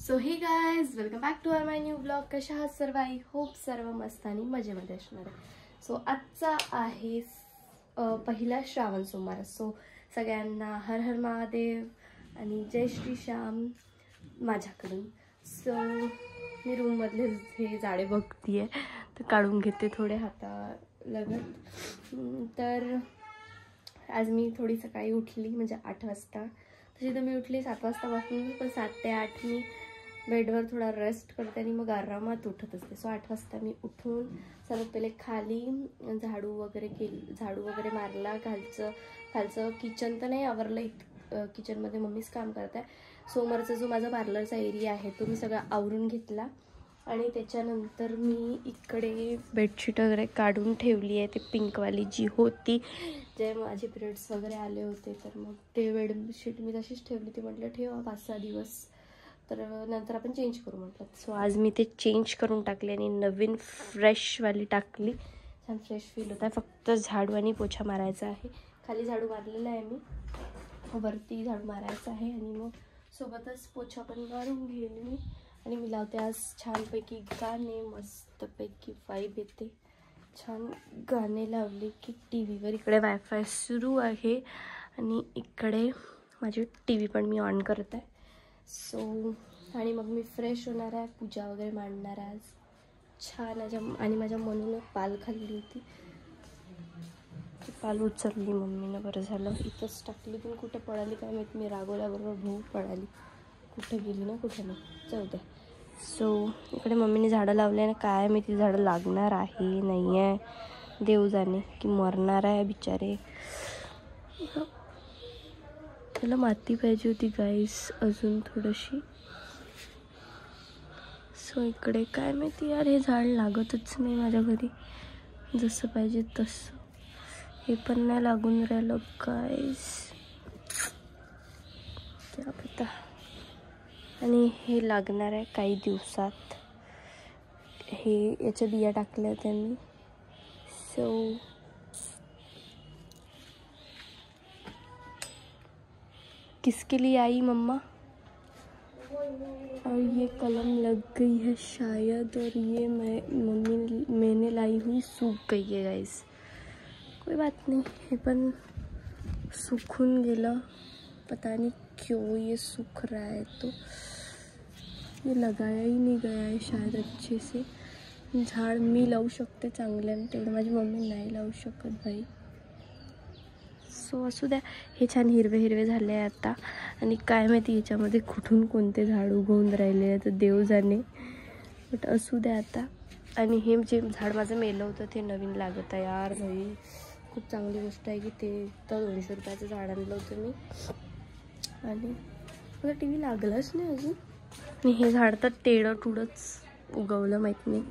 So hey guys welcome back to our my new blog. कशा आहात सर्व? I hope सर्व मस्त आणि मजेमध्ये असणार आहे. सो आजचा आहे पहिला श्रावण सोमवार. सो सगळ्यांना हर हर महादेव आणि जय श्री श्याम माझ्याकडून. सो मी रूममधले हे झाडे बघतीये तर काढून घेते थोडे हातालगत. तर आज मी थोडी सकाळी उठली, म्हणजे 8 वाजता. तशी तर मी उठली 7 वाजतापासून, पण 7 ते 8 मी बेडवर थोडा रेस्ट करते आणि मग आरामात उठत असते. सो 8 वाजता मी उठून सर्वात पहिले खाली झाडू वगैरे मारला. खालचं किचन तर नाही आवरलं, किचनमध्ये मम्मीच काम करत आहे. समोरचा जो माझा पार्लरचा एरिया आहे तो मी सगळा आवरून घेतला आणि त्याच्यानंतर मी इकडे बेडशीट वगैरे काढून ठेवली आहे. ते पिंकवाली जी होती, जे माझे पिरियड्स वगैरे आले होते, तर मग ते बेडशीट मी तशीच ठेवली. ती म्हटलं ठेवा 5-6 दिवस, तर नंतर आपण चेंज करू म्हटलं. सो आज मी ते चेंज करून टाकले आणि नवीन फ्रेशवाली टाकली. छान फ्रेश फील होत आहे. फक्त झाडू आणि पोछा मारायचा आहे. खाली झाडू मारलेला आहे मी, वरती झाडू मारायचा आहे आणि मग सोबतच पोछा पण मारून घेईल मी. आणि मी लावते आज छानपैकी गाणे, मस्तपैकी वाईब येते. छान गाणे लावले की टी व्हीवर. इकडे वायफाय सुरू आहे आणि इकडे माझी टी व्ही पण मी ऑन करत आहे. सो आणि मग मी फ्रेश होणार आहे, पूजा वगैरे मांडणार आहे आज छान. आणि माझ्या मनून पाल खाल्ली होती, ती पाल उचलली मम्मीनं. बरं झालं, इथंच टाकली, पण कुठे पडाली काय माहीत. मी रागवल्याबरोबर भाऊ पडाली, कुठे गेली ना कुठे नाही, जाऊ द्या. सो इकडे मम्मीने झाडं लावले ना, काय मी ती झाडं लागणार आहे नाही आहे, देव जाणे की मरणार आहे बिचारे. त्याला माती पाहिजे होती गाईस अजून थोडीशी. सो इकडे काय माहिती यार, हे झाड लागतच नाही माझ्या घरी जसं पाहिजे तसं. हे पण नाही लागून राहिलं गाईस, क्या पता. आणि हे लागणार आहे काही दिवसात. हे याच्या बिया टाकल्या त्यांनी. सो किसके लिए आई मम्मा? और ये कलम लग गई है शायद, और ये मैंने लाई हुई सूख गई है गाइस. कोई बात नहीं, हे पण सूखून गेलं. पता नहीं क्यों ये सूख रहा है. तो ये लगाया ही नहीं गया है शायद अच्छे से. झाड मी लावू शकते चांगल्याने, तेवढं माझी मम्मी नाही लावू शकत भाई. सो असू द्या. हे छान हिरवे हिरवे झाले आहे आता. आणि काय माहिती याच्यामध्ये कुठून कोणते झाड उगवून राहिले आहे तर देव जाणे, बट असू द्या आता. आणि हे जे झाड माझं मेलं होतं ते नवीन लागत आहे यार भाई. खूप चांगली गोष्ट आहे की ते तर 200 रुपयाचं झाड आणलं होतं मी, आणि मला टी व्ही लागलाच नाही अजून. आणि हे झाड तर तेडं टुडंच उगवलं, माहीत नाही.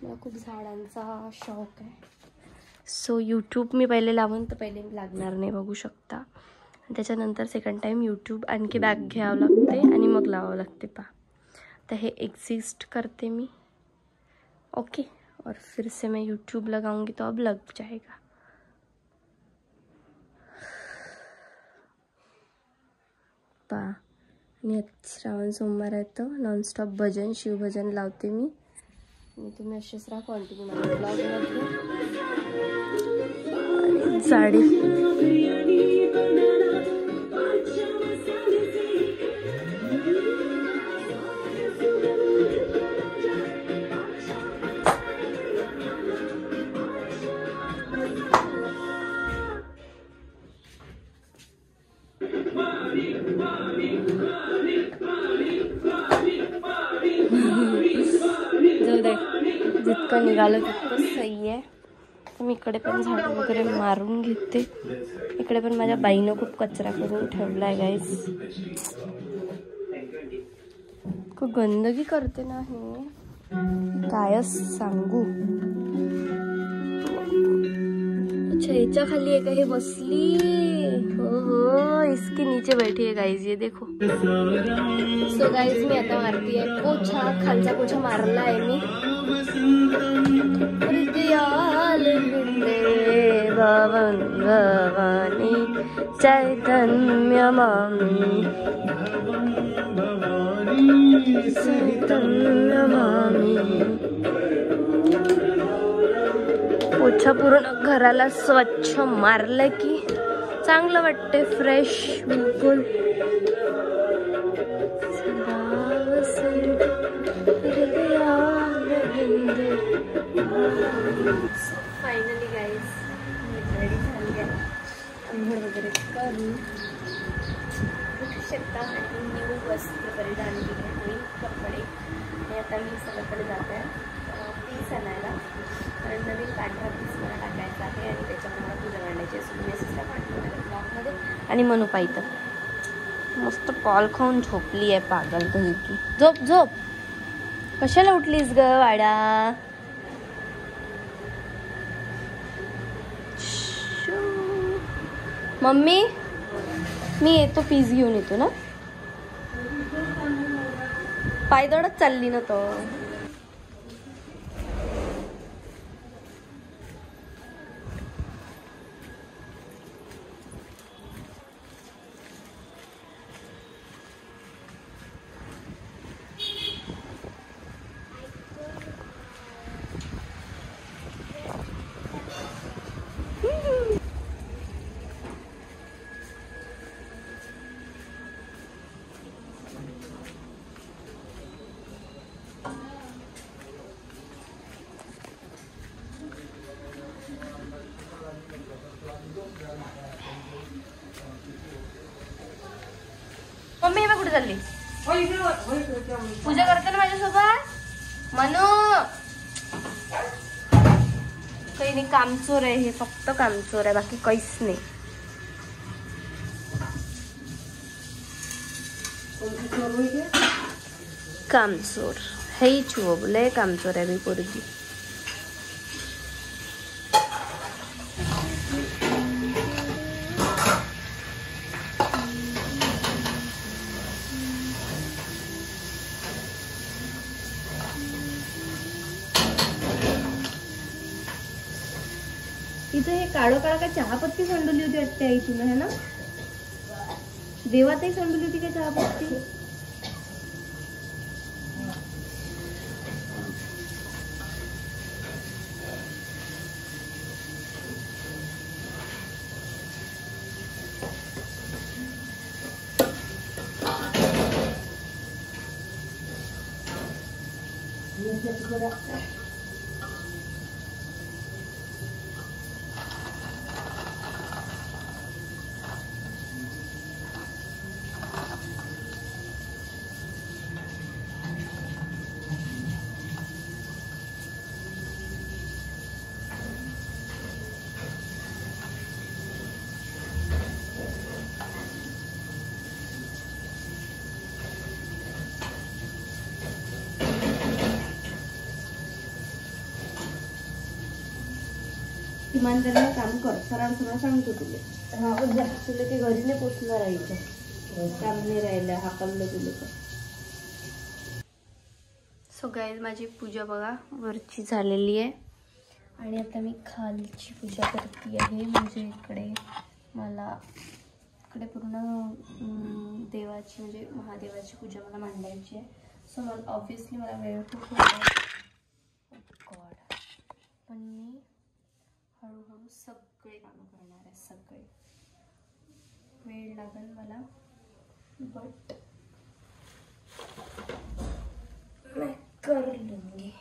मला खूप झाडांचा शौक आहे. सो यूट्यूब मी पहिले लावून तर पहिले लागणार नाही, बघू शकता. त्याच्यानंतर सेकंड टाईम यूट्यूब आणखी बॅक घ्यावं लागते आणि मग लावावं लागते पा. तर हे एक्सिस्ट करते मी. ओके, और फिर से मैं यूट्यूब लगाऊंगी तो अब लग जाएगा. पा. आणि श्रावण सोमवार आहे तर नॉनस्टॉप भजन, शिवभजन लावते मी. आणि तुम्ही असेच राहा कॉन्टिन्यू माझ्या ब्लॉगमध्ये. आणि साडी जितकं निघालं तितकं सही आहे. तर मी इकडे पण झाडं वगैरे मारून घेते. इकडे पण माझ्या बाईनं खूप कचरा करून ठेवला आहे गाईस. खूप गंदगी करते ना हे, काय सांगू. अच्छा, याच्या खाली आहे का हे बसली? हो, इसके नीचे बैठी है गाइस, ये देखो. सो गाइस मी आता मारती आहे पोछा. खालचा पोछा मारला आहे मी. भवानी चैतन्य मामी पोछा पूर्ण घराला स्वच्छ मारलं की चांगलं वाटते, फ्रेश बिलकुल. फायनली गाईज रेडी झाली आहे. अंघोळ वगैरे करून उठू शकता आणि न्यू वस्त्र परिधान केले, नवीन कपडे. आणि आता मी सगळीकडे जाते आहे पीस आणायला, कारण नवीन पांढरा पीस मला टाकायचा आहे आणि त्याच्यामुळे मला पूजा मांडायची असं मी असं पाठवलं ब्लॉगमध्ये. आणि मनुपा इथं मस्त कॉल खाऊन झोपली आहे, पागल घरी की. झोप झोप, कशाला उठलीस ग वाडा. मम्मी मी येतो, पीस घेऊन येतो ना. पायदळच चालली ना तो. मम्मी हे कुठे चालली? पूजा करते ना माझ्यासोबत. मनू काही नाही, कामचोर आहे हे, फक्त कामचोर आहे, बाकी काहीच नाही. कामचोर हे छुओ बोले, कामचोर आहे मी पोरगी. इथे हे काळं काळं काय चहापत्ती सांडवली होती वाटते आई तुला, है ना? देवातही सांडवली होती काय चहापत्ती? इमानदारीने काम कर, सरळ सरळ सांगतो तुला. तुला ते घरी नाही पोचणार आहे, काम नाही राहिलं, हाकललं तुला तर. सो गाईज माझी पूजा बघा वरची झालेली आहे आणि आता मी खालची पूजा करते आहे. म्हणजे इकडे मला इकडे पूर्ण देवाची म्हणजे महादेवाची पूजा मला मांडायची आहे. सो मला ऑब्विसली मला वेळ खूप होता, पण मी हळूहळू सगळे कामं करणार आहे. सगळे वेळ लागेल मला, बट मैं कर लूंगी.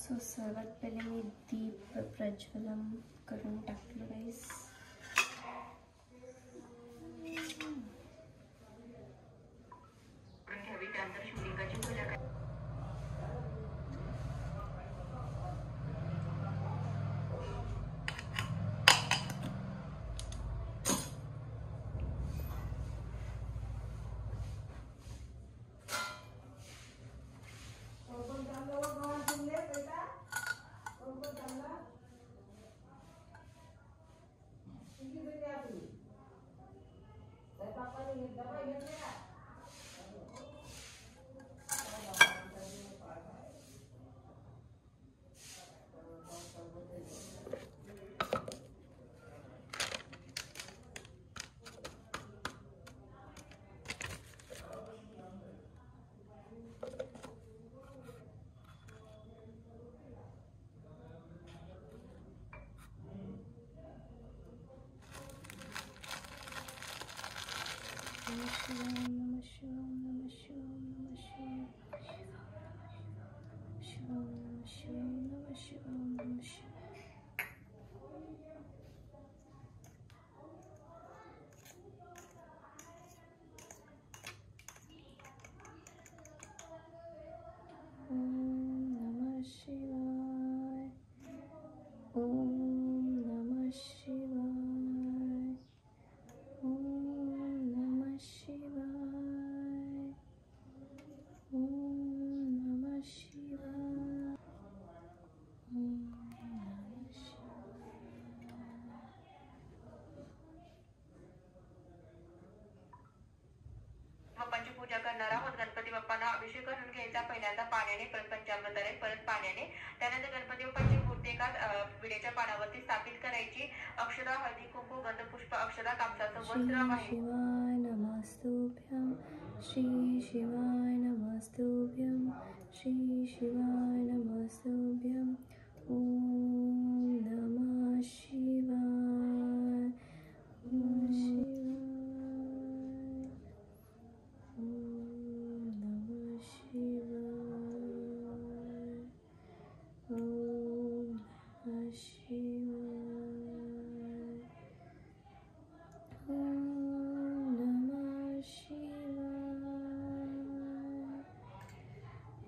सो सर्वात पहिले मी दीप प्रज्वलन करून टाकलं गाईस. पंचपूजा करणार आहोत. गणपती बाप्पांना अभिषेक करून घ्यायचा पहिल्यांदा पाण्याने, परत पंचामृताने, परत पाण्याने. त्यानंतर गणपती बाप्पांची मूर्ती एका विड्याच्या पानावरती स्थापित करायची. अक्षरा, हळदी, कुंकू, गंधपुष्प, अक्षरा, कापसाचं वस्त्र आहे. शिवाय नमस्तुभ्यं, श्री शिवाय नमस्तुभ्यं, श्री शिवाय नमस्तुभ्यं. ओम नमः शिवाय, ओम शिवाय, ओम नमः शिवाय, ओम नमः शिवाय, ओम नमः शिवाय,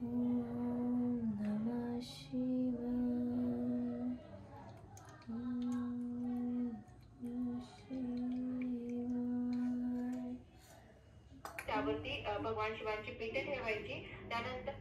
ओम नमः शिवाय, ओम नमः शिवाय. त्यावरती भगवान शिवांची पीठे ठेवायची. त्यानंतर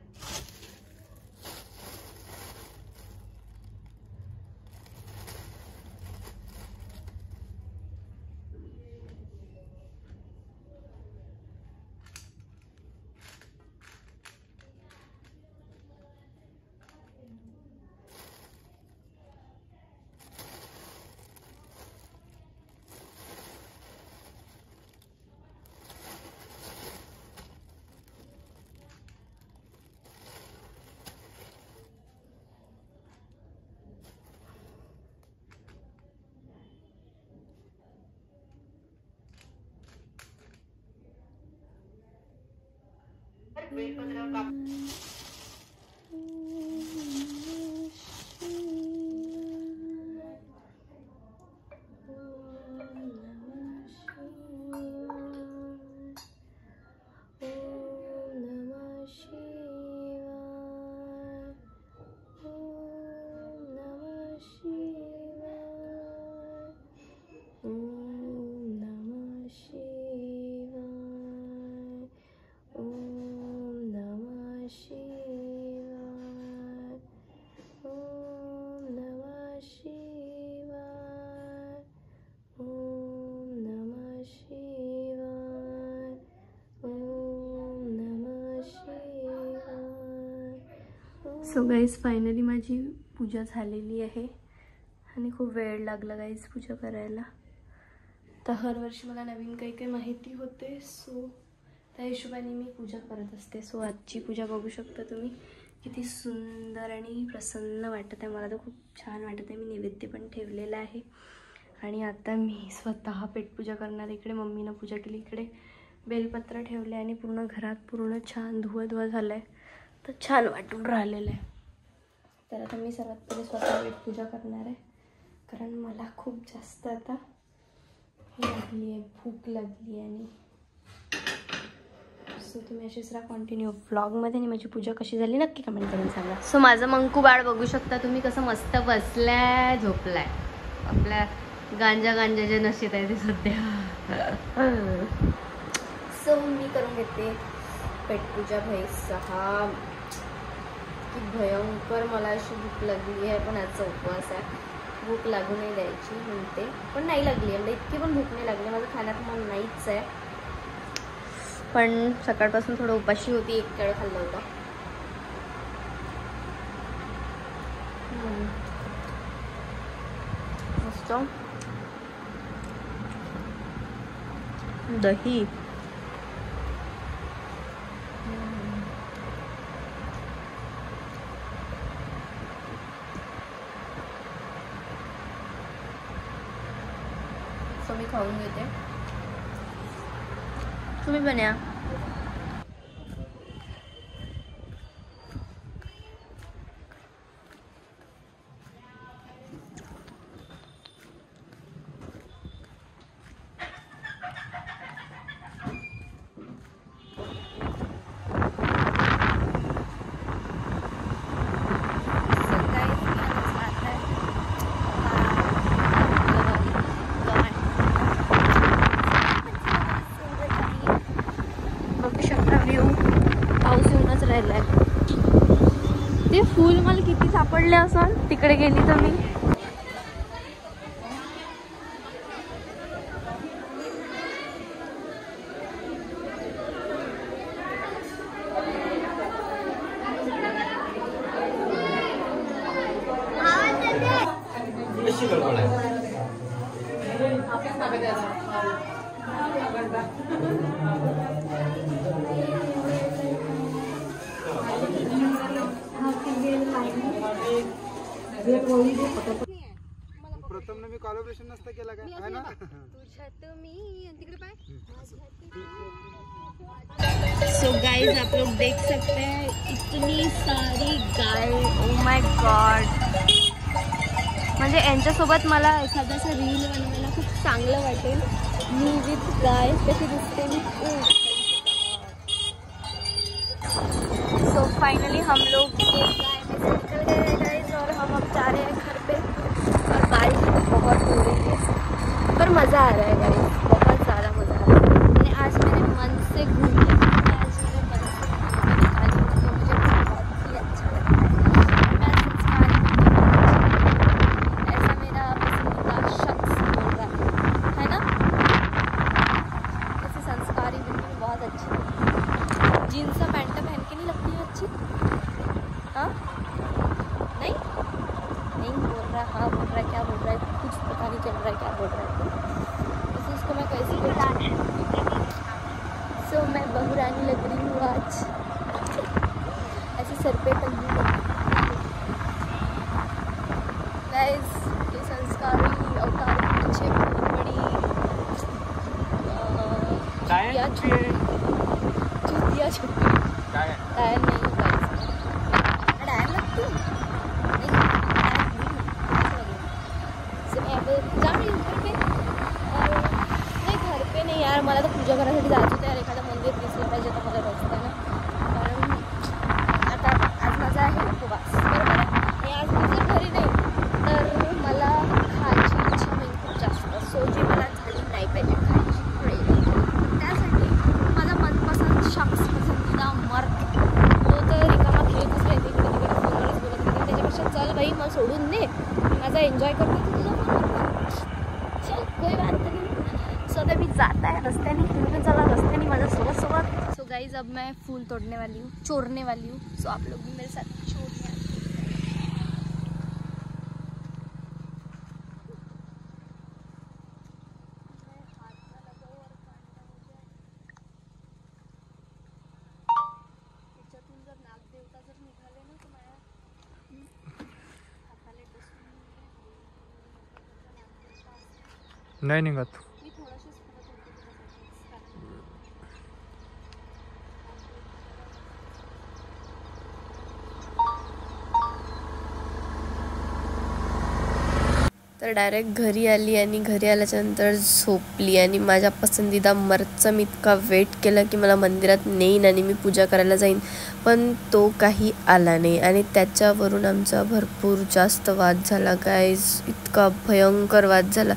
बेलपत्र काप सो गाईज फायनली माझी पूजा झालेली आहे आणि खूप वेळ लागला गाईज पूजा करायला. तर हर वर्षी मला नवीन काही काही माहिती होते, सो त्या हिशोबाने मी पूजा करत असते. सो आजची पूजा बघू शकता तुम्ही, किती सुंदर आणि प्रसन्न वाटत आहे. मला तर खूप छान वाटत आहे. मी नैवेद्य पण ठेवलेला आहे आणि आता मी स्वतः पेटपूजा करणार. इकडे मम्मीनं पूजा केली, इकडे बेलपत्र ठेवले आणि पूर्ण घरात पूर्ण छान धुवं झालं आहे. तर छान वाटून राहिलेलं आहे. तर आता मी सर्वात पहिले स्वतः पेट पूजा करणार आहे, कारण मला खूप जास्त आता लागली आहे, भूक लागली आहे. आणि सो तुम्ही अशीच राहा कंटिन्यू व्लॉगमध्ये. आणि माझी पूजा कशी झाली नक्की कमेंट करून सांगा. सो माझं मंकू बाळ बघू शकता तुम्ही कसं मस्त बसलाय, झोपलाय. आपल्या गांजाच्या नशेत आहे ते सध्या. सो मी करून घेते पेटपूजा. भाई साहब की भयंकर मला अशी भूक लागली आहे, पण आजचा उपवास आहे, भूक लागू नाही द्यायची म्हणते, पण नाही लागली आहे. इतकी पण भूक नाही लागली, माझं खाण्यात मन नाहीच आहे. पण सकाळपासून थोडं उपाशी होती, एक केळ खाल्लं होतं. मस्त दही. सो मी खाऊन घेते, तुम्ही पण या. ते फूल मला किती सापडले असन तिकडे गेली तर मी. प्रथम मी कोलॅबोरेशन नसतं केला काय आहे ना. सो गाइस आप लोग देख सकते हैं इतनी सारी गाय. Oh my God. म्हणजे यांच्यासोबत मला एखादासा रील बनवायला खूप चांगलं वाटेल. मी विथ गाय कशी दिसते मी. सो फाइनली हम लोग गाय में से निकल गए हैं गाइस, और हम अब जा रहे हैं घर पे. और बारिश बहुत हो रही है, पर मज़ा आ रहा है गाइस, बहुत ज़्यादा मज़ा आ रहा है. मैंने आज मेरे मन से घूम लिया, आज मेरे मन से निकाली, तो मुझे बहुत ही अच्छा लगा. मैं ऐसा मेरा पसंदीदा शख्स बोल रहा है ना. ऐसे संस्कारी बिल्कुल बहुत अच्छी. जीन्स पैंट पहन के नहीं लगती है अच्छी. हाँ नहीं नहीं बोल रहा, हाँ बोल रहा है, क्या बोल रहा है कुछ पता नहीं चल रहा है क्या बोल रहा है. तो इसको मैं कैसे बोलूँ. सो मैं बहुरानी लग रही हूँ आज, ऐसे सर पे टंगी है. गाइस ये संस्कारी अवतार के पीछे बहुत बड़ी चुतिया छुपी. टायर नहीं होता इसमें, टायर लगती है नहीं. सो मैं अब जा रही हूँ घर पे. और नहीं घर पे नहीं यार, मला तर पूजा करायसाठी जायचं होतं यार. एखादं मंदिर दिसलं पाहिजे तर मला रस्त्यानं, कारण आता आज माझा आहे उपवास बरोबर आहे. आणि आज मी जर घरी नाही तर मला खायची इच्छा नाही खूप जास्त. सो जी मला झाली नाही पाहिजे खायची वेळ, त्यासाठी माझा मनपसंत शख्स पसंदीदा मर्द तो तर रिकामा खेळतच राहते, इकडे तिकडे फोनवरच बोलत राहते. त्याच्यापेक्षा चल भाई मला सोडून दे, माझा एन्जॉय करते तू तुझा फोन. चल कोई बात नहीं. सो अभी जाता है रस्त्याने, तुम्ही पण चला रस्त्याने माझ्या सोबत. सो गाइज अब मैं फूल तोड़ने वाली हूँ, चोरने वाली हूँ. सो आप लोग भी मेरे साथ चोरने वाले. त्याच्यातून जर नागदेवता जर निघाले ना तर माझ्या हाताला बसून नाही निघत. मी थोडंशीच फरक होते त्याच्यासाठी. तर डायरेक्ट घरी आली आणि घरी आल्याच्यानंतर झोपली आणि माझ्या पसंदीदा मरचा मी इतका वेट केला की मला मंदिरात नेईन आणि मी पूजा करायला जाईन, पण तो काही आला नाही आणि त्याच्यावरून आमचा भरपूर जास्त वाद झाला गाईज. इतका भयंकर वाद झाला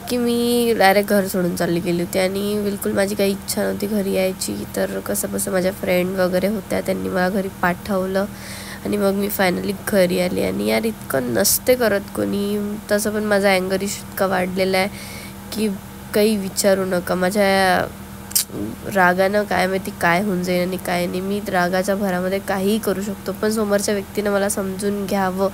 की मी डायरेक्ट घर सोडून चालली गेली होती आणि बिलकुल माझी काही इच्छा नव्हती घरी यायची. तर कसं माझ्या फ्रेंड वगैरे होत्या, त्यांनी मला घरी पाठवलं आणि मग मी फायनली घरी आली. आणि यार इतकं नसते करत कोणी. तसं पण माझा अँगर इश्यू इतका वाढलेला आहे की काही विचारू नका. माझ्या रागानं काय माहिती काय होऊन जाईल आणि काय नाही. मी रागाच्या भरामध्ये काहीही करू शकतो, पण समोरच्या व्यक्तीनं मला समजून घ्यावं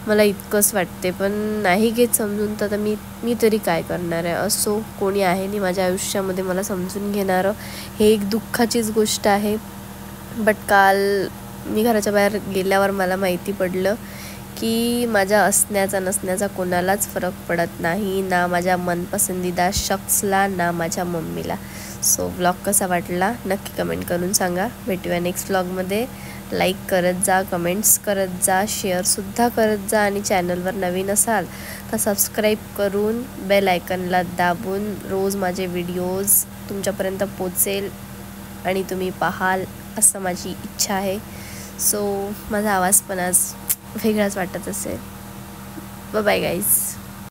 मला इतकंच वाटते, पण नाही घेत समजून. तर मी तरी काय करणार आहे. असो, कोणी आहे नाही माझ्या आयुष्यामध्ये मला समजून घेणारं. हे एक दुःखाचीच गोष्ट आहे. बट काल मी घराच्या बाहेर गेल्यावर मला माहिती पडलं की माझ्या असण्याचा नसण्याचा कोणालाच फरक पडत नाही, ना माझ्या मनपसंदीदा शख्सला ना माझ्या मम्मीला. सो व्लॉग कसा वाटला नक्की कमेंट करून सांगा. भेटूया नेक्स्ट व्लॉगमध्ये. लाईक करत जा, कमेंट्स करत जा, शेअरसुद्धा करत जा आणि चॅनलवर नवीन असाल तर सबस्क्राईब करून बेल आयकनला दाबून रोज माझे व्हिडिओज तुमच्यापर्यंत पोचेल आणि तुम्ही पाहाल असं माझी इच्छा आहे. सो माझा आवाज पण आज वेगळाच वाटत असेल. Bye guys.